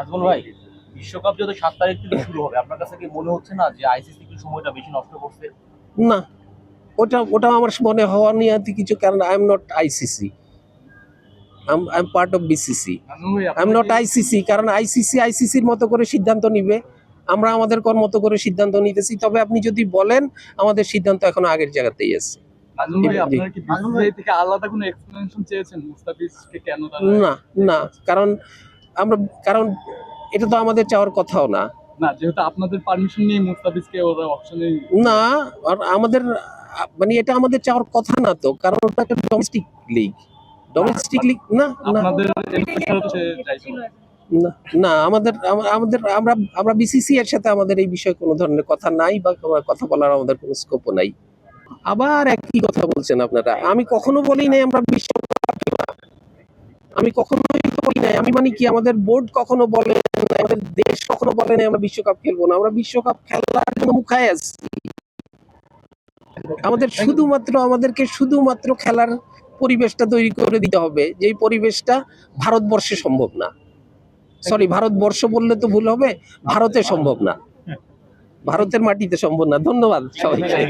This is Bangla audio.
নাজমুল ভাই, বিশ্বকাপ যত 7 তারিখ থেকে শুরু হবে, আপনার কাছে কি মনে হচ্ছে না যে আইসিসি কি সময়টা বেশি নষ্ট করছে? না, ওটা আমার মনে হওয়া নিয়ে কিছু, কারণ I am not ICC, I am part of BCC, I am not ICC. কারণ আইসিসির মতো করে সিদ্ধান্ত নিবে, আমরা আমাদের মতো করে সিদ্ধান্ত নিতেছি। তবে আপনি যদি বলেন, আমাদের সিদ্ধান্ত এখনো আগের জায়গাতেই আছে। না না, কারণ কারণ এটা তো আমাদের চাওয়ার কথাও না। যেহেতু আপনাদের পারমিশন নিয়ে মুস্তাফিজকে ওরা অপশনে না, আর আমাদের মানে এটা আমাদের চাওয়ার কথা না তো, কারণ ওটা একটা ডোমেস্টিক লিগ না না আপনাদের না না, আমরা বিসিসি এর সাথে আমাদের এই বিষয়ে কোনো ধরনের কথা নাই, বা কথা বলার আমাদের কোনো স্কোপও নাই। আবার একই কথা বলছেন আপনারা। আমি কখনো বলি নাই আমরা বিশ্বকাপ খেলবো না। আমি কখনোই বলি নাই। আমি মানে কি, আমাদের বোর্ড কখনো বলে নাই, আমাদের দেশ কখনো বলে নাই আমরা বিশ্বকাপ খেলবো না। আমরা বিশ্বকাপ খেলার জন্য মুখায় আছি। আমাদেরকে শুধুমাত্র খেলার পরিবেশটা তৈরি করে দিতে হবে, যেই পরিবেশটা ভারতবর্ষে সম্ভব না। সরি, ভারতবর্ষ বললে তো ভুল হবে, ভারতে সম্ভব না, ভারতের মাটিতে সম্ভব না। ধন্যবাদ সবাইকে।